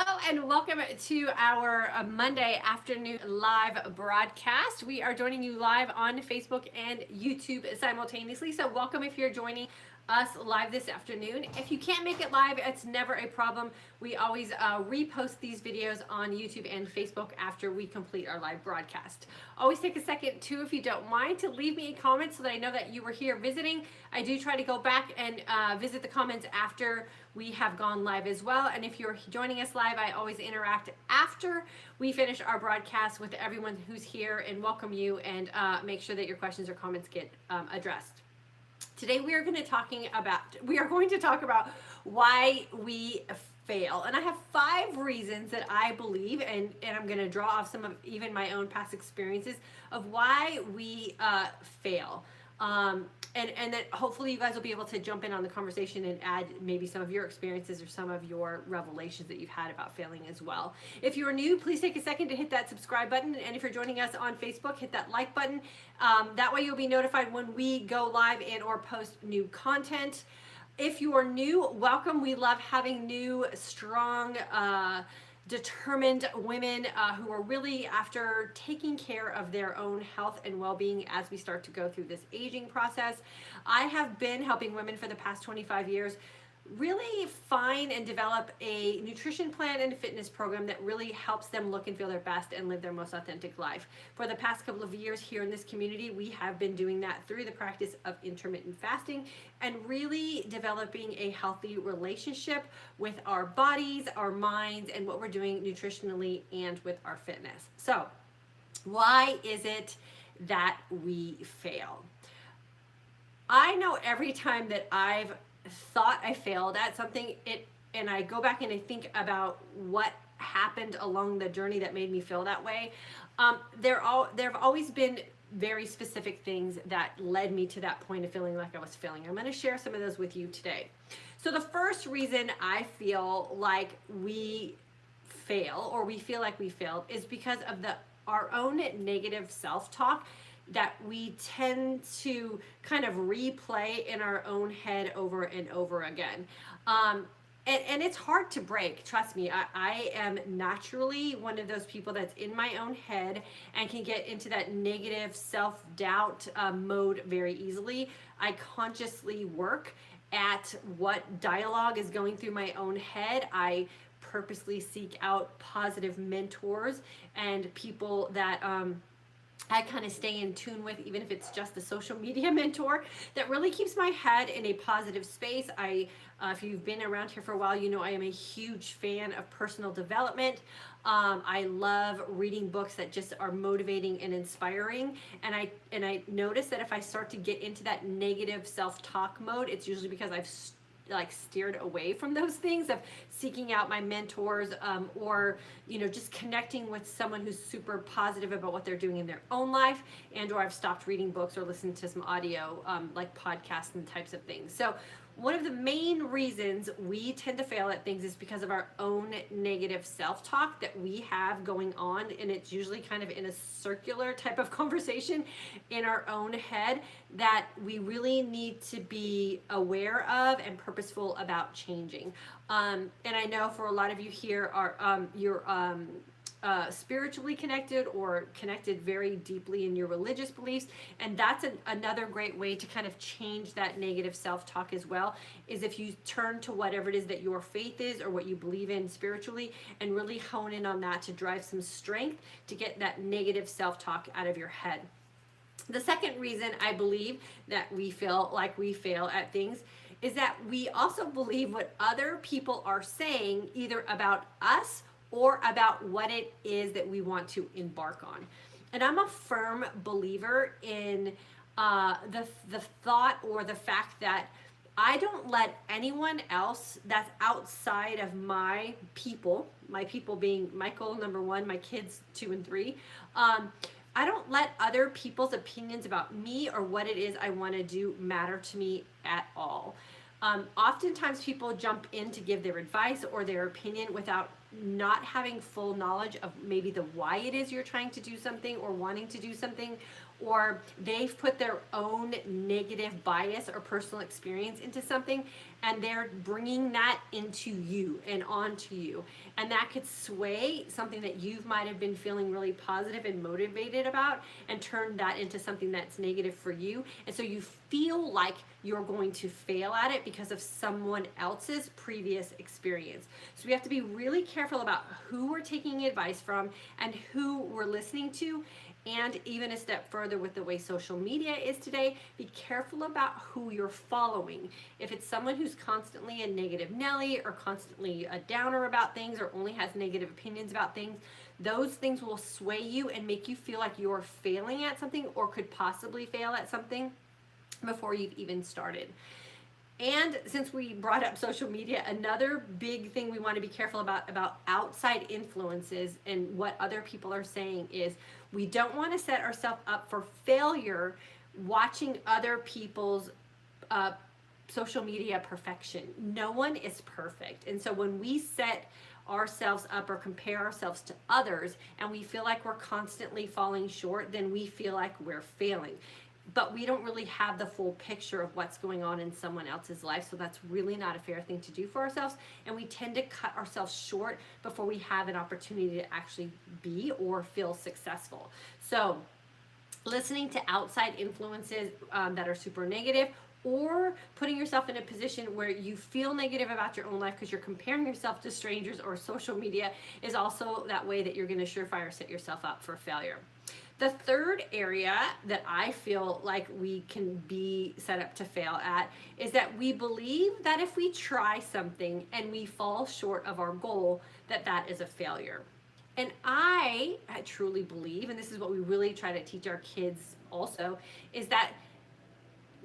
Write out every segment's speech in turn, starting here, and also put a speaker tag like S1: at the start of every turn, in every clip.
S1: Hello and welcome to our Monday afternoon live broadcast. We are joining you live on Facebook and YouTube simultaneously. So, welcome if you're joining us live this afternoon. If you can't make it live, it's never a problem. We always repost these videos on YouTube and Facebook after we complete our live broadcast. Always take a second, too, if you don't mind, to leave me a comment so that I know that you were here visiting. I do try to go back and visit the comments after we have gone live as well. And if you're joining us live, I always interact after we finish our broadcast with everyone who's here and welcome you and make sure that your questions or comments get addressed. Today we are going to talk about why we fail. And I have 5 reasons that I believe, and I'm going to draw off some of even my own past experiences of why we fail. And that hopefully you guys will be able to jump in on the conversation and add maybe some of your experiences or some of your revelations that you've had about failing as well. If you're new, please take a second to hit that subscribe button. And if you're joining us on Facebook, hit that like button. That way you'll be notified when we go live and or post new content. If you are new, welcome. We love having new, strong, determined women who are really after taking care of their own health and well-being as we start to go through this aging process. I have been helping women for the past 25 years really find and develop a nutrition plan and a fitness program that really helps them look and feel their best and live their most authentic life. For the past couple of years here in this community, we have been doing that through the practice of intermittent fasting and really developing a healthy relationship with our bodies, our minds, and what we're doing nutritionally and with our fitness. So, why is it that we fail? I know every time that I've thought I failed at something, and I go back and I think about what happened along the journey that made me feel that way. There have always been very specific things that led me to that point of feeling like I was failing. I'm going to share some of those with you today. So the first reason I feel like we fail, or we feel like we failed, is because of our own negative self-talk that we tend to kind of replay in our own head over and over again. And it's hard to break, trust me. I am naturally one of those people that's in my own head and can get into that negative self-doubt mode very easily. I consciously work at what dialogue is going through my own head. I purposely seek out positive mentors and people that I kind of stay in tune with, even if it's just a social media mentor that really keeps my head in a positive space. If you've been around here for a while, you know I am a huge fan of personal development. I love reading books that just are motivating and inspiring. And I notice that if I start to get into that negative self-talk mode, it's usually because I've steered away from those things of seeking out my mentors or just connecting with someone who's super positive about what they're doing in their own life, and or I've stopped reading books or listened to some audio like podcasts and types of things. So one of the main reasons we tend to fail at things is because of our own negative self-talk that we have going on, and it's usually kind of in a circular type of conversation in our own head that we really need to be aware of and purposeful about changing. And I know for a lot of you here you're spiritually connected or connected very deeply in your religious beliefs, and that's another great way to kind of change that negative self-talk as well, is if you turn to whatever it is that your faith is or what you believe in spiritually and really hone in on that to drive some strength to get that negative self-talk out of your head. The second reason I believe that we feel like we fail at things is that we also believe what other people are saying either about us or about what it is that we want to embark on. And I'm a firm believer in the thought or the fact that I don't let anyone else that's outside of my people being Michael, number 1, my kids, 2 and 3, I don't let other people's opinions about me or what it is I want to do matter to me at all. Oftentimes people jump in to give their advice or their opinion without not having full knowledge of maybe the why it is you're trying to do something or wanting to do something, or they've put their own negative bias or personal experience into something, and they're bringing that into you and onto you, and that could sway something that you might have been feeling really positive and motivated about and turn that into something that's negative for you, and so you feel like you're going to fail at it because of someone else's previous experience. So we have to be really careful about who we're taking advice from and who we're listening to. And even a step further with the way social media is today, be careful about who you're following. If it's someone who's constantly a negative Nelly or constantly a downer about things or only has negative opinions about things, those things will sway you and make you feel like you're failing at something or could possibly fail at something before you've even started. And since we brought up social media, another big thing we want to be careful about outside influences and what other people are saying is we don't want to set ourselves up for failure watching other people's social media perfection. No one is perfect. And so when we set ourselves up or compare ourselves to others and we feel like we're constantly falling short, then we feel like we're failing. But we don't really have the full picture of what's going on in someone else's life, so that's really not a fair thing to do for ourselves, and we tend to cut ourselves short before we have an opportunity to actually be or feel successful. So listening to outside influences that are super negative, or putting yourself in a position where you feel negative about your own life because you're comparing yourself to strangers or social media, is also that way that you're going to surefire set yourself up for failure. The third area that I feel like we can be set up to fail at is that we believe that if we try something and we fall short of our goal, that that is a failure. And I truly believe, and this is what we really try to teach our kids also, is that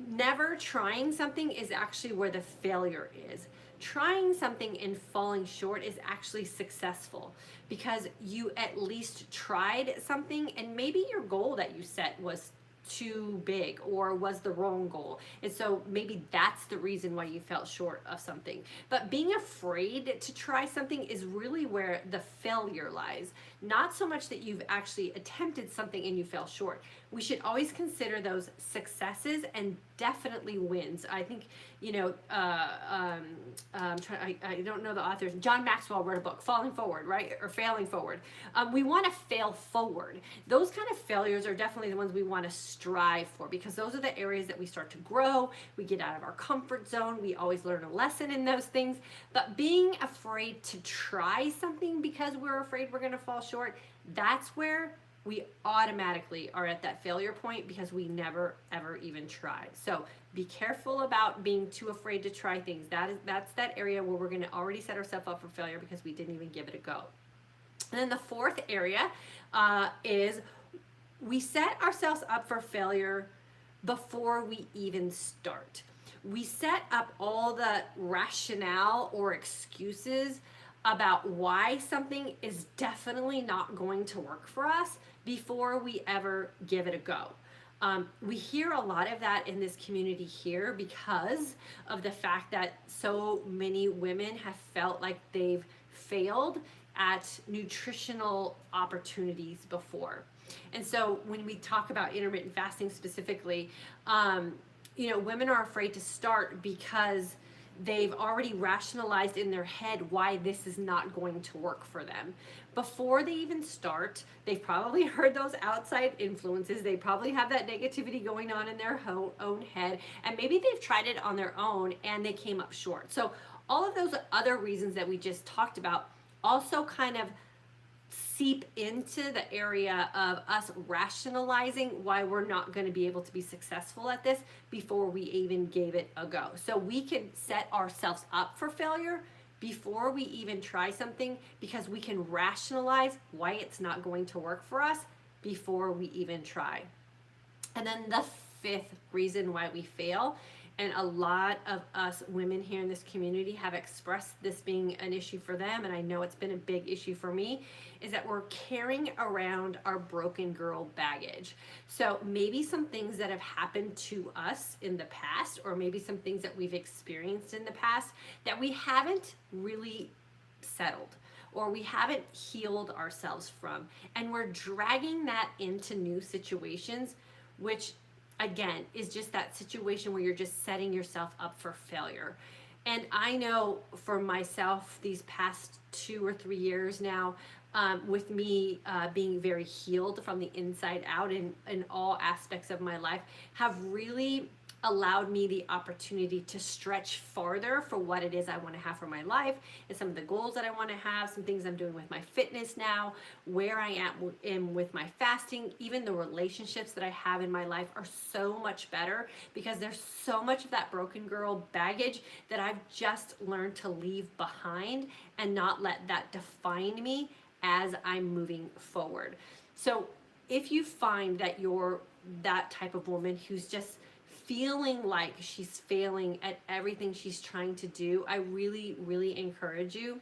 S1: never trying something is actually where the failure is. Trying something and falling short is actually successful because you at least tried something, and maybe your goal that you set was too big or was the wrong goal, and so maybe that's the reason why you fell short of something. But being afraid to try something is really where the failure lies, not so much that you've actually attempted something and you fell short. We should always consider those successes and definitely wins. I think, I don't know the authors. John Maxwell wrote a book, Falling Forward, right? Or Failing Forward. We want to fail forward. Those kind of failures are definitely the ones we want to strive for, because those are the areas that we start to grow. We get out of our comfort zone. We always learn a lesson in those things. But being afraid to try something because we're afraid we're going to fall short, that's where we automatically are at that failure point because we never ever even tried. So be careful about being too afraid to try things. That's that area where we're going to already set ourselves up for failure because we didn't even give it a go. And then the fourth area is we set ourselves up for failure before we even start. We set up all the rationale or excuses about why something is definitely not going to work for us before we ever give it a go. We hear a lot of that in this community here because of the fact that so many women have felt like they've failed at nutritional opportunities before. And so when we talk about intermittent fasting specifically, women are afraid to start because they've already rationalized in their head why this is not going to work for them. Before they even start, they've probably heard those outside influences. They probably have that negativity going on in their own head, and maybe they've tried it on their own and they came up short. So all of those other reasons that we just talked about also kind of seep into the area of us rationalizing why we're not going to be able to be successful at this before we even gave it a go. So we can set ourselves up for failure before we even try something because we can rationalize why it's not going to work for us before we even try. And then the fifth reason why we fail, and a lot of us women here in this community have expressed this being an issue for them, and I know it's been a big issue for me, is that we're carrying around our broken girl baggage. So maybe some things that have happened to us in the past, or maybe some things that we've experienced in the past that we haven't really settled, or we haven't healed ourselves from. And we're dragging that into new situations, which again is just that situation where you're just setting yourself up for failure. And I know for myself, these past 2 or 3 years now, with me being very healed from the inside out in all aspects of my life, have really allowed me the opportunity to stretch farther for what it is I want to have for my life, and some of the goals that I want to have, some things I'm doing with my fitness now, where I am with my fasting. Even the relationships that I have in my life are so much better because there's so much of that broken girl baggage that I've just learned to leave behind and not let that define me as I'm moving forward. So if you find that you're that type of woman who's just feeling like she's failing at everything she's trying to do, I really, really encourage you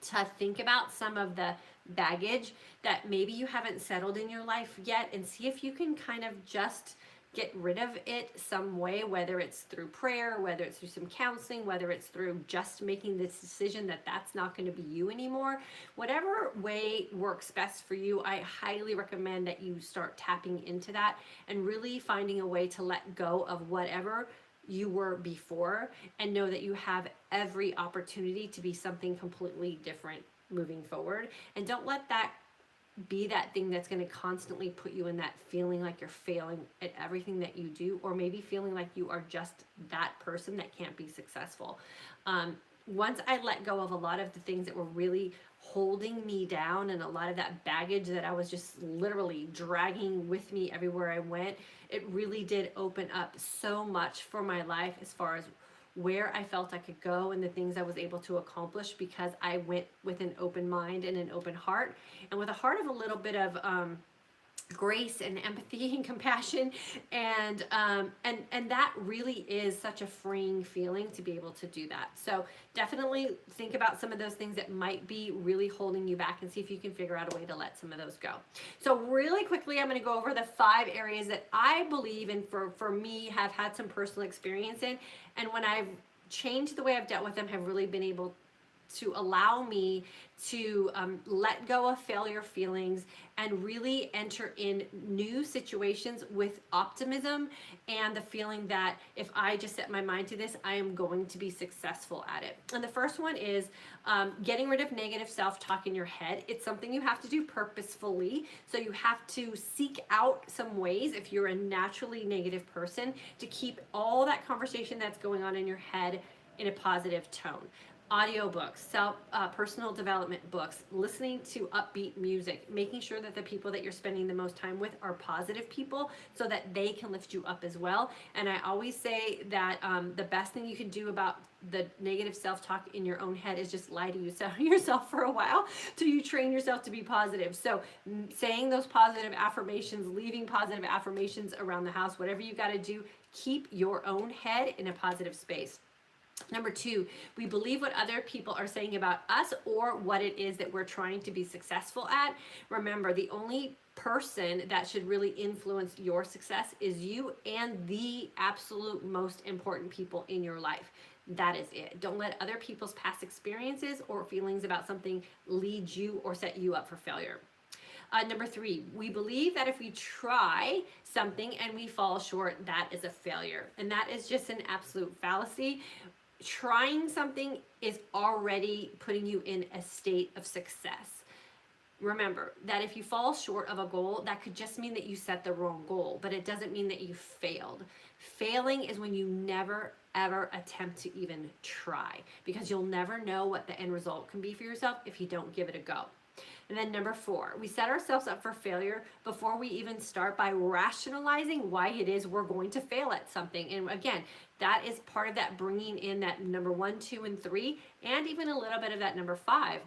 S1: to think about some of the baggage that maybe you haven't settled in your life yet, and see if you can kind of just get rid of it some way, whether it's through prayer, whether it's through some counseling, whether it's through just making this decision that that's not going to be you anymore. Whatever way works best for you, I highly recommend that you start tapping into that and really finding a way to let go of whatever you were before, and know that you have every opportunity to be something completely different moving forward. And don't let that be that thing that's going to constantly put you in that feeling like you're failing at everything that you do, or maybe feeling like you are just that person that can't be successful. Once I let go of a lot of the things that were really holding me down, and a lot of that baggage that I was just literally dragging with me everywhere I went, it really did open up so much for my life as far as where I felt I could go and the things I was able to accomplish, because I went with an open mind and an open heart, and with a heart of a little bit of grace and empathy and compassion, and that really is such a freeing feeling to be able to do that. So definitely think about some of those things that might be really holding you back, and see if you can figure out a way to let some of those go. So really quickly, I'm going to go over the 5 areas that I believe, and for me have had some personal experience in, and when I've changed the way I've dealt with them, have really been able to allow me to let go of failure feelings and really enter in new situations with optimism and the feeling that if I just set my mind to this, I am going to be successful at it. And the first one is getting rid of negative self-talk in your head. It's something you have to do purposefully. So you have to seek out some ways, if you're a naturally negative person, to keep all that conversation that's going on in your head in a positive tone. Audiobooks, personal development books, listening to upbeat music, making sure that the people that you're spending the most time with are positive people so that they can lift you up as well. And I always say that the best thing you can do about the negative self-talk in your own head is just lie to yourself for a while till you train yourself to be positive. So saying those positive affirmations, leaving positive affirmations around the house, whatever you got to do, keep your own head in a positive space. Number 2, we believe what other people are saying about us or what it is that we're trying to be successful at. Remember, the only person that should really influence your success is you and the absolute most important people in your life. That is it. Don't let other people's past experiences or feelings about something lead you or set you up for failure. Number 3, we believe that if we try something and we fall short, that is a failure. And that is just an absolute fallacy. Trying something is already putting you in a state of success. Remember that if you fall short of a goal, that could just mean that you set the wrong goal, but it doesn't mean that you failed. Failing is when you never ever attempt to even try, because you'll never know what the end result can be for yourself if you don't give it a go. And then number 4, we set ourselves up for failure before we even start by rationalizing why it is we're going to fail at something. And again, that is part of that bringing in that number 1, 2, and 3, and even a little bit of that number 5.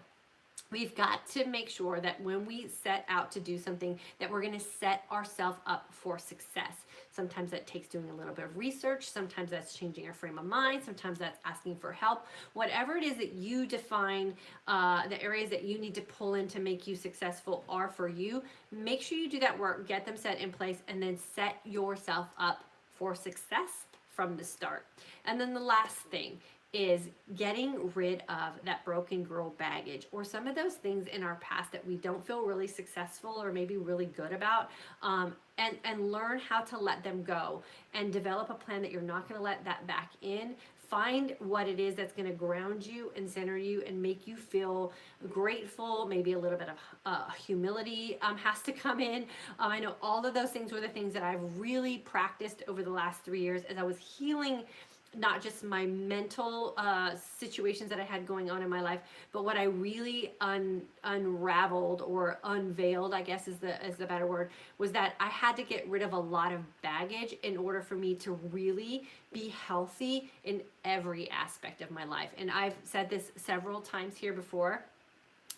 S1: We've got to make sure that when we set out to do something, that we're going to set ourselves up for success. Sometimes that takes doing a little bit of research. Sometimes that's changing our frame of mind. Sometimes that's asking for help. Whatever it is that you define the areas that you need to pull in to make you successful are for you. Make sure you do that work, get them set in place, and then set yourself up for success from the start. And then the last thing is getting rid of that broken girl baggage, or some of those things in our past that we don't feel really successful or maybe really good about, and learn how to let them go and develop a plan that you're not going to let that back in. Find what it is that's going to ground you and center you and make you feel grateful. Maybe a little bit of humility has to come in. I know all of those things were the things that I've really practiced over the last 3 years as I was healing not just my mental situations that I had going on in my life, but what I really unraveled or unveiled, I guess is the better word, was that I had to get rid of a lot of baggage in order for me to really be healthy in every aspect of my life. And I've said this several times here before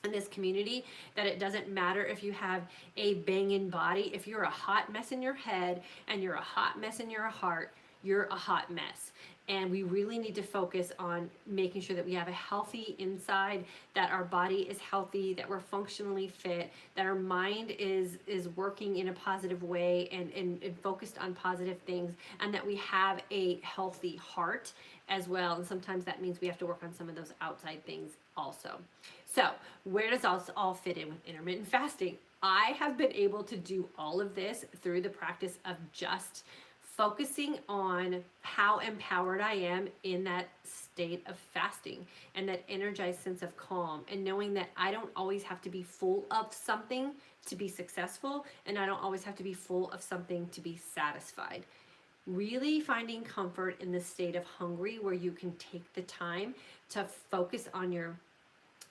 S1: in this community, that it doesn't matter if you have a banging body. If you're a hot mess in your head and you're a hot mess in your heart, you're a hot mess. And we really need to focus on making sure that we have a healthy inside, that our body is healthy, that we're functionally fit, that our mind is working in a positive way and focused on positive things, and that we have a healthy heart as well. And sometimes that means we have to work on some of those outside things also. So where does this all fit in with intermittent fasting? I have been able to do all of this through the practice of just focusing on how empowered I am in that state of fasting and that energized sense of calm, and knowing that I don't always have to be full of something to be successful, and I don't always have to be full of something to be satisfied. Really finding comfort in the state of hungry, where you can take the time to focus on your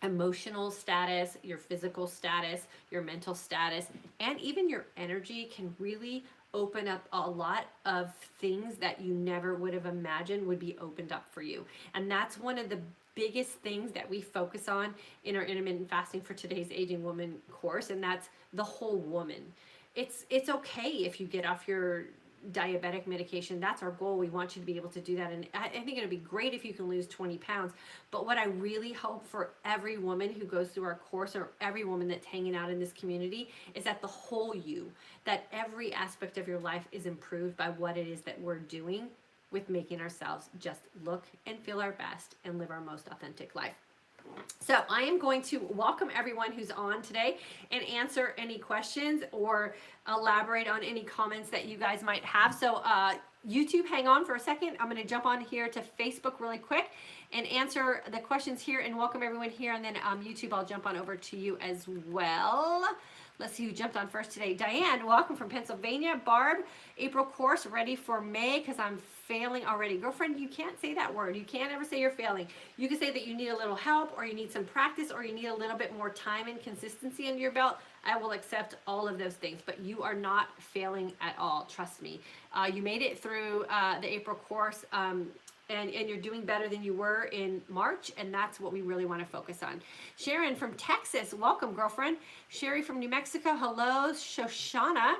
S1: emotional status, your physical status, your mental status, and even your energy can really open up a lot of things that you never would have imagined would be opened up for you. And that's one of the biggest things that we focus on in our intermittent fasting for today's Aging Woman course, and that's the whole woman. It's okay if you get off your diabetic medication. That's our goal. We want you to be able to do that, and I think it'd be great if you can lose 20 pounds. But what I really hope for every woman who goes through our course, or every woman that's hanging out in this community, is that the whole you, that every aspect of your life is improved by what it is that we're doing with making ourselves just look and feel our best and live our most authentic life. So I am going to welcome everyone who's on today and answer any questions or elaborate on any comments that you guys might have. So YouTube, hang on for a second. I'm going to jump on here to Facebook really quick and answer the questions here, and welcome everyone here. And then YouTube, I'll jump on over to you as well. Let's see who jumped on first today. Diane, welcome from Pennsylvania. Barb, April course ready for May because I'm failing already. Girlfriend, you can't say that word. You can't ever say you're failing. You can say that you need a little help, or you need some practice, or you need a little bit more time and consistency under your belt. I will accept all of those things, but you are not failing at all. Trust me. You made it through the April course. And you're doing better than you were in March, and that's what we really want to focus on. Sharon from Texas, welcome, girlfriend. Sherry from New Mexico, hello. Shoshana,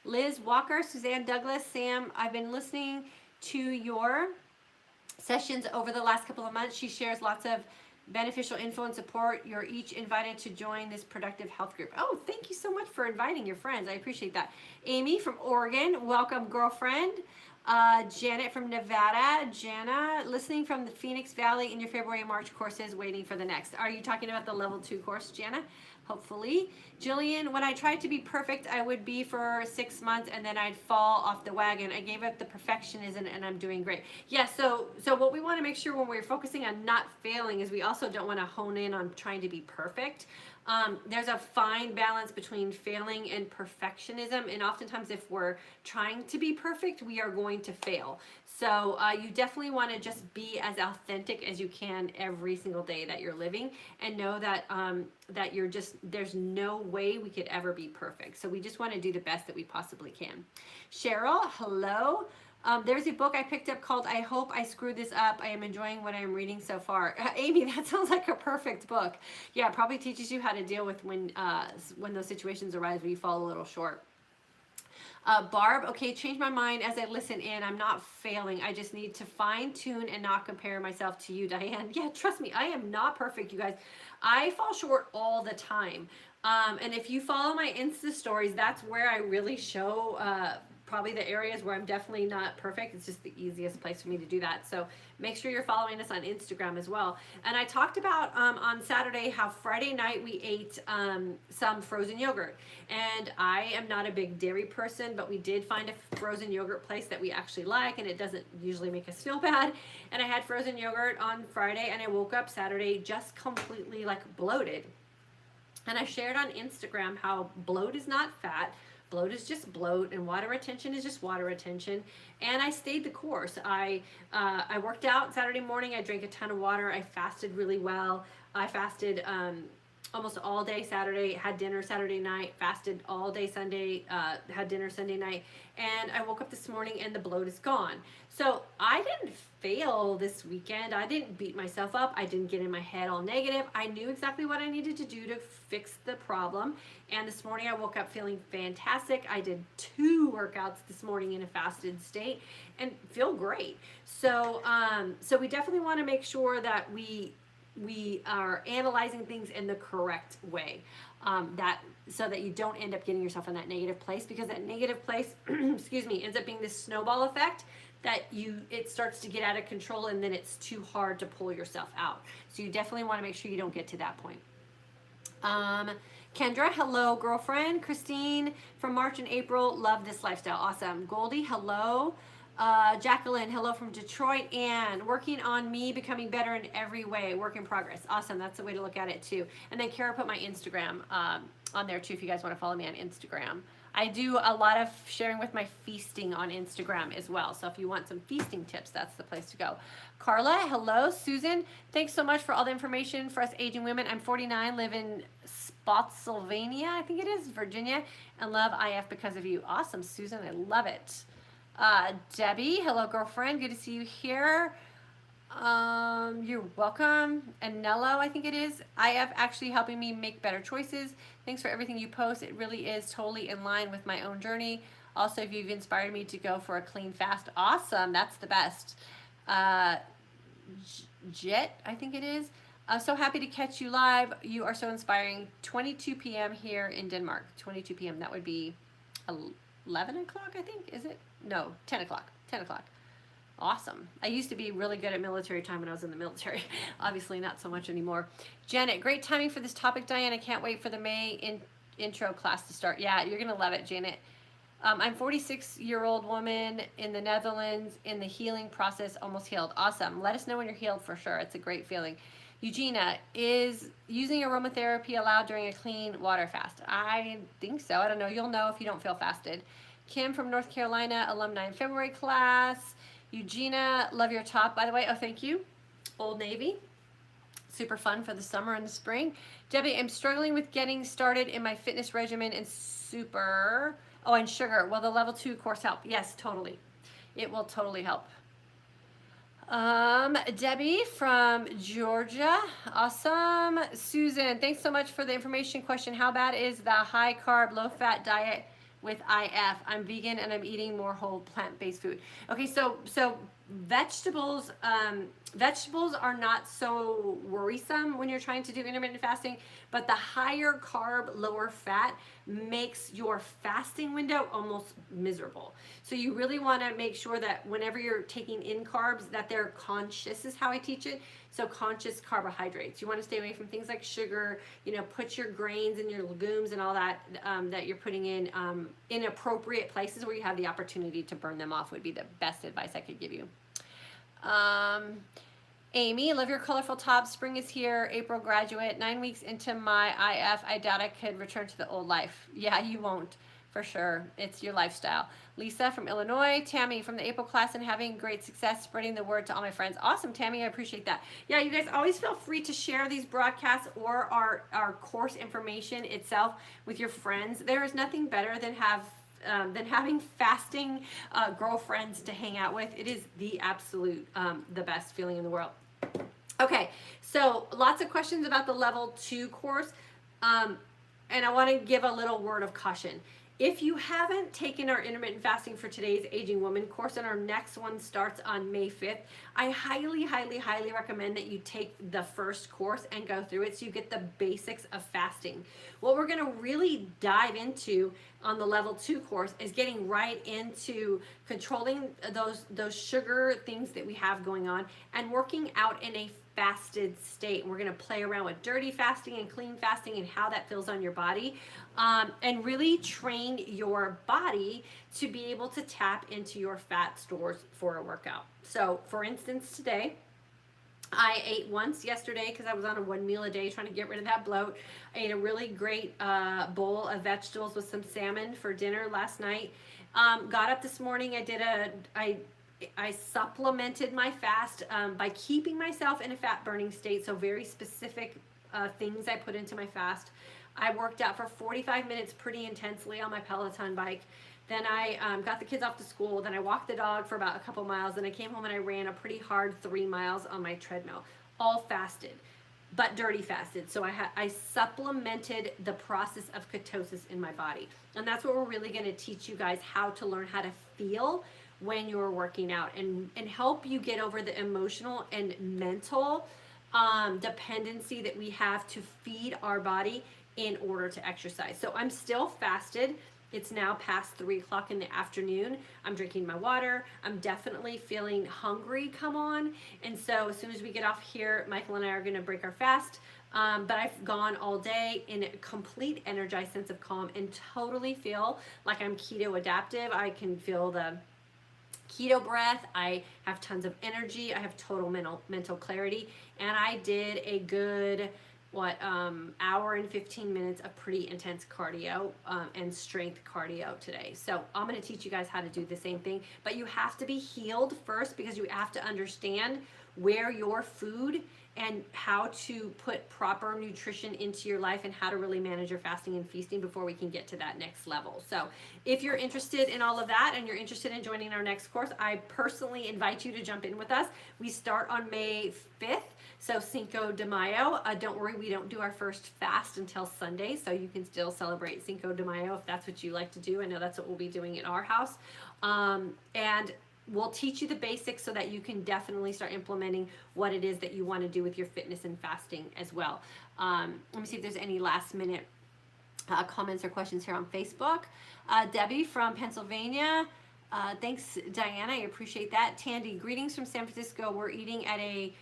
S1: Liz Walker, Suzanne Douglas, Sam, I've been listening to your sessions over the last couple of months. She shares lots of beneficial info and support. You're each invited to join this productive health group. Oh, thank you so much for inviting your friends. I appreciate that. Amy from Oregon, welcome, girlfriend. Janet from Nevada. Jana, listening from the Phoenix Valley in your February and March courses, waiting for the next. Are you talking about the level 2 course, Jana? Hopefully. Jillian, when I tried to be perfect, I would be for 6 months and then I'd fall off the wagon. I gave up the perfectionism and I'm doing great. Yeah, so what we want to make sure when we're focusing on not failing is we also don't want to hone in on trying to be perfect. There's a fine balance between failing and perfectionism, and oftentimes if we're trying to be perfect, we are going to fail. So you definitely want to just be as authentic as you can every single day that you're living, and know that that you're just, there's no way we could ever be perfect. So we just want to do the best that we possibly can. Cheryl, hello. There's a book I picked up called I Hope I Screwed This Up. I am enjoying what I am reading so far. Amy, that sounds like a perfect book. Yeah, it probably teaches you how to deal with when those situations arise where you fall a little short. Barb, okay, change my mind as I listen in. I'm not failing. I just need to fine tune and not compare myself to you, Diane. Yeah, trust me, I am not perfect, you guys. I fall short all the time. And if you follow my Insta stories, that's where I really show probably the areas where I'm definitely not perfect. It's just the easiest place for me to do that. So make sure you're following us on Instagram as well. And I talked about on Saturday how Friday night we ate some frozen yogurt. And I am not a big dairy person, but we did find a frozen yogurt place that we actually like, and it doesn't usually make us feel bad. And I had frozen yogurt on Friday, and I woke up Saturday just completely like bloated. And I shared on Instagram how bloat is not fat. Bloat is just bloat, and water retention is just water retention. And I stayed the course. I worked out Saturday morning. I drank a ton of water. I fasted really well. I fasted almost all day Saturday, had dinner Saturday night, fasted all day Sunday, had dinner Sunday night, and I woke up this morning and the bloat is gone. So I didn't fail this weekend. I didn't beat myself up. I didn't get in my head all negative. I knew exactly what I needed to do to fix the problem. And this morning I woke up feeling fantastic. I did 2 workouts this morning in a fasted state and feel great. So so we definitely want to make sure that we are analyzing things in the correct way, so that you don't end up getting yourself in that negative place, because that negative place excuse me, ends up being this snowball effect that it starts to get out of control, and then it's too hard to pull yourself out. So you definitely want to make sure you don't get to that point. Kendra, hello girlfriend. Christine from March and April, love this lifestyle, awesome. Goldie, hello. Jacqueline, hello from Detroit. Ann, working on me becoming better in every way, work in progress. Awesome, that's the way to look at it too. And then Kara put my Instagram on there too if you guys want to follow me on Instagram. I do a lot of sharing with my feasting on Instagram as well. So if you want some feasting tips, that's the place to go. Carla, hello. Susan, thanks so much for all the information for us aging women. I'm 49, live in Spotsylvania, I think it is, Virginia, and love IF because of you. Awesome, Susan, I love it. Debbie, hello girlfriend, good to see you here. You're welcome. And Nello, I think it is. IF actually helping me make better choices. Thanks for everything you post. It really is totally in line with my own journey. Also, if you've inspired me to go for a clean fast, awesome. That's the best. Jet, I think it is. So happy to catch you live. You are so inspiring. 22 p.m. here in Denmark. 22 p.m. That would be 11 o'clock, I think. Is it? No, 10 o'clock. 10 o'clock. Awesome. I used to be really good at military time when I was in the military. Obviously not so much anymore. Janet, great timing for this topic, Diane. I can't wait for the May intro class to start. Yeah, you're going to love it, Janet. I'm 46-year-old woman in the Netherlands in the healing process, almost healed. Awesome. Let us know when you're healed for sure. It's a great feeling. Eugenia, is using aromatherapy allowed during a clean water fast? I think so. I don't know. You'll know if you don't feel fasted. Kim from North Carolina, alumni in February class. Eugenia, love your top, by the way. Oh, thank you. Old Navy. Super fun for the summer and the spring. Debbie, I'm struggling with getting started in my fitness regimen and and sugar. Will the level 2 course help? Yes, totally. It will totally help. Debbie from Georgia. Awesome. Susan, thanks so much for the information. Question, how bad is the high carb, low fat diet with IF? I'm vegan and I'm eating more whole plant-based food. Okay, so vegetables are not so worrisome when you're trying to do intermittent fasting, but the higher carb, lower fat makes your fasting window almost miserable. So you really want to make sure that whenever you're taking in carbs, that they're conscious, is how I teach it. So conscious carbohydrates. You want to stay away from things like sugar, put your grains and your legumes and all that that you're putting in appropriate places where you have the opportunity to burn them off would be the best advice I could give you. Amy, love your colorful top. Spring is here. April graduate. 9 weeks into my IF. I doubt I could return to the old life. Yeah, you won't, for sure. It's your lifestyle. Lisa from Illinois. Tammy from the April class and having great success spreading the word to all my friends. Awesome, Tammy. I appreciate that. Yeah, you guys always feel free to share these broadcasts or our course information itself with your friends. There is nothing better than having fasting girlfriends to hang out with. It is the absolute the best feeling in the world. Okay, so lots of questions about the level 2 course, and I want to give a little word of caution. If you haven't taken our intermittent fasting for today's aging woman course, and our next one starts on May 5th, I highly, highly, highly recommend that you take the first course and go through it so you get the basics of fasting. What we're going to really dive into on the level 2 course is getting right into controlling those sugar things that we have going on and working out in a fasted state. We're going to play around with dirty fasting and clean fasting and how that feels on your body, and really train your body to be able to tap into your fat stores for a workout. So for instance, today I ate once yesterday because I was on a 1 meal a day trying to get rid of that bloat. I ate a really great bowl of vegetables with some salmon for dinner last night. Got up this morning. I supplemented my fast by keeping myself in a fat burning state. So very specific things I put into my fast. I worked out for 45 minutes pretty intensely on my Peloton bike. Then I got the kids off to school. Then I walked the dog for about a couple miles. Then I came home and I ran a pretty hard 3 miles on my treadmill. All fasted, but dirty fasted. So I supplemented the process of ketosis in my body. And that's what we're really going to teach you guys, how to learn how to feel when you're working out, and help you get over the emotional and mental dependency that we have to feed our body in order to exercise. So I'm still fasted. It's now past 3 o'clock in the afternoon. I'm drinking my water. I'm definitely feeling hungry come on. And so as soon as we get off here, Michael and I are going to break our fast. But I've gone all day in a complete energized sense of calm and totally feel like I'm keto adaptive. I can feel the keto breath. I have tons of energy. I have total mental clarity. And I did a good hour and 15 minutes of pretty intense cardio and strength cardio today. So I'm going to teach you guys how to do the same thing, but you have to be healed first, because you have to understand where your food and how to put proper nutrition into your life and how to really manage your fasting and feasting before we can get to that next level. So if you're interested in all of that and you're interested in joining our next course, I personally invite you to jump in with us. We start on May 5th. So Cinco de Mayo. Don't worry, we don't do our first fast until Sunday, so you can still celebrate Cinco de Mayo if that's what you like to do. I know that's what we'll be doing at our house. And we'll teach you the basics so that you can definitely start implementing what it is that you want to do with your fitness and fasting as well. Let me see if there's any last minute comments or questions here on Facebook. Debbie from Pennsylvania. Thanks, Diana. I appreciate that. Tandy, greetings from San Francisco. We're eating at a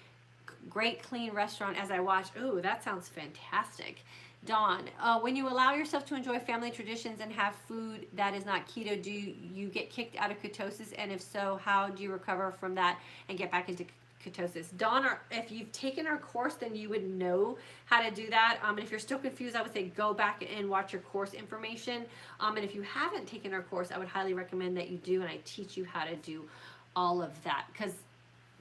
S1: great clean restaurant as I watch. Ooh, that sounds fantastic. Dawn, when you allow yourself to enjoy family traditions and have food that is not keto, do you get kicked out of ketosis? And if so, how do you recover from that and get back into ketosis? Dawn, if you've taken our course, then you would know how to do that. And if you're still confused, I would say go back and watch your course information. And if you haven't taken our course, I would highly recommend that you do, and I teach you how to do all of that, because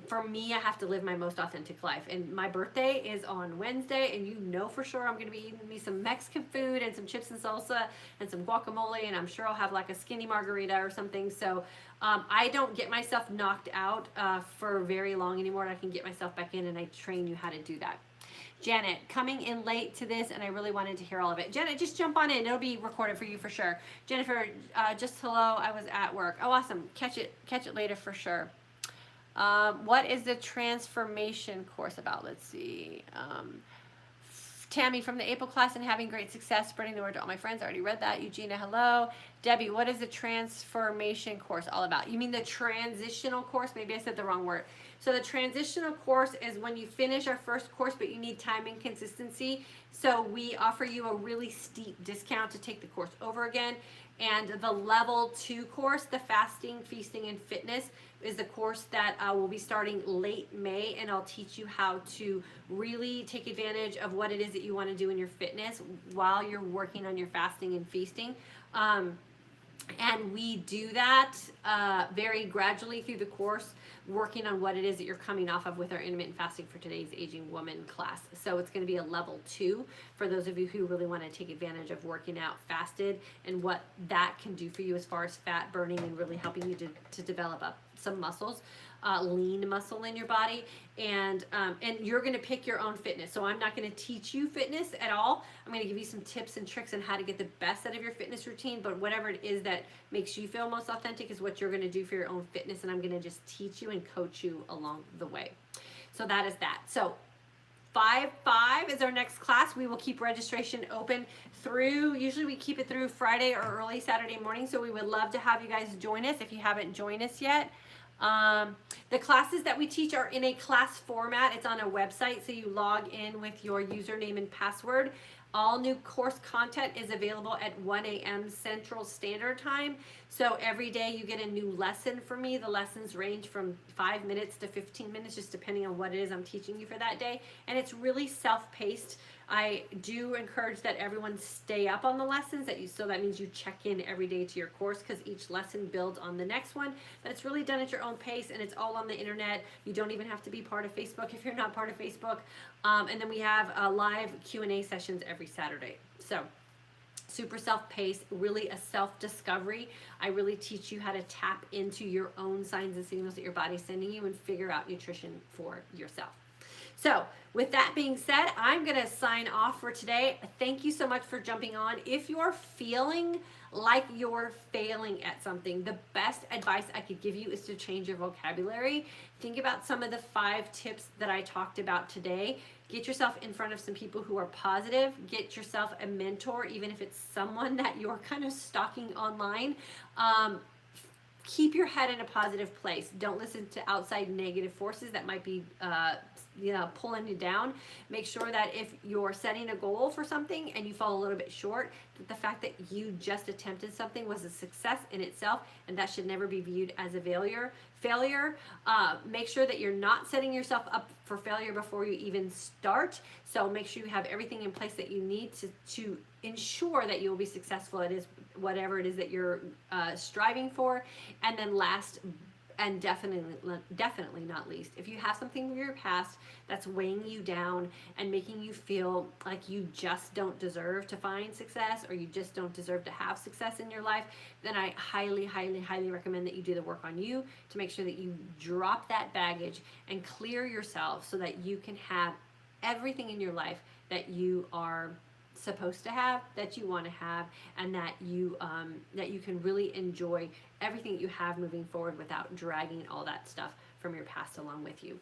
S1: for me, I have to live my most authentic life. And my birthday is on Wednesday, and you know for sure I'm going to be eating me some Mexican food and some chips and salsa and some guacamole, and I'm sure I'll have like a skinny margarita or something. So I don't get myself knocked out for very long anymore, and I can get myself back in, and I train you how to do that. Janet, coming in late to this, and I really wanted to hear all of it. Janet, just jump on in. It'll be recorded for you for sure. Jennifer, just hello. I was at work. Oh, awesome. Catch it later for sure. What is the transformation course about? Let's see. Tammy, from the April class and having great success spreading the word to all my friends. I already read that. Eugenia, hello. Debbie, what is the transformation course all about? You mean the transitional course? Maybe I said the wrong word. So the transitional course is when you finish our first course, but you need time and consistency. So we offer you a really steep discount to take the course over again. And the level 2 course, the fasting, feasting, and fitness, is the course that will be starting late May, and I'll teach you how to really take advantage of what it is that you want to do in your fitness while you're working on your fasting and feasting. And we do that very gradually through the course, working on what it is that you're coming off of with our intermittent fasting for today's aging woman class. So it's going to be a level 2 for those of you who really want to take advantage of working out fasted and what that can do for you as far as fat burning and really helping you to develop up some muscles. lean muscle in your body, and you're going to pick your own fitness. So I'm not going to teach you fitness at all. I'm going to give you some tips and tricks on how to get the best out of your fitness routine, but whatever it is that makes you feel most authentic is what you're going to do for your own fitness, and I'm going to just teach you and coach you along the way. So that is that. So 5/5 is our next class. We will keep registration open through, usually we keep it through Friday or early Saturday morning, so we would love to have you guys join us if you haven't joined us yet. The classes that we teach are in a class format. It's on a website, so you log in with your username and password. All new course content is available at 1 a.m. Central Standard Time. So every day you get a new lesson from me. The lessons range from 5 minutes to 15 minutes, just depending on what it is I'm teaching you for that day. And it's really self-paced. I do encourage that everyone stay up on the lessons, so that means you check in every day to your course, because each lesson builds on the next one. But it's really done at your own pace, and it's all on the internet. You don't even have to be part of Facebook if you're not part of Facebook. And then we have live Q&A sessions every Saturday. So super self-paced, really a self-discovery. I really teach you how to tap into your own signs and signals that your body's sending you and figure out nutrition for yourself. So with that being said, I'm going to sign off for today. Thank you so much for jumping on. If you're feeling like you're failing at something, the best advice I could give you is to change your vocabulary. Think about some of the 5 tips that I talked about today. Get yourself in front of some people who are positive. Get yourself a mentor, even if it's someone that you're kind of stalking online. Keep your head in a positive place. Don't listen to outside negative forces that might be pulling you down. Make sure that if you're setting a goal for something and you fall a little bit short, that the fact that you just attempted something was a success in itself, and that should never be viewed as a failure. Make sure that you're not setting yourself up for failure before you even start. So make sure you have everything in place that you need to ensure that you will be successful at whatever it is that you're striving for. And then last and definitely not least, if you have something from your past that's weighing you down and making you feel like you just don't deserve to find success, or you just don't deserve to have success in your life, then I highly recommend that you do the work on you to make sure that you drop that baggage and clear yourself so that you can have everything in your life that you are supposed to have, that you want to have, and that you can really enjoy everything that you have moving forward without dragging all that stuff from your past along with you.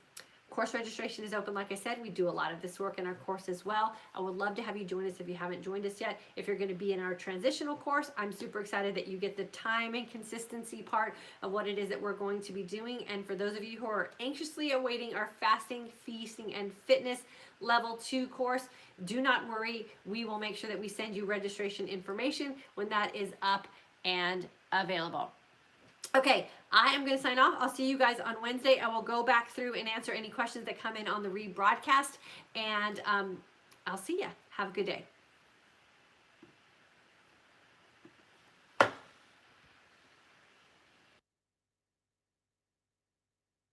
S1: Course registration is open. Like I said, we do a lot of this work in our course as well. I would love to have you join us if you haven't joined us yet. If you're going to be in our transitional course, I'm super excited that you get the time and consistency part of what it is that we're going to be doing. And for those of you who are anxiously awaiting our fasting, feasting, and fitness level 2 course, do not worry. We will make sure that we send you registration information when that is up and available. Okay, I am going to sign off. I'll see you guys on Wednesday. I will go back through and answer any questions that come in on the rebroadcast, and I'll see ya. Have a good day.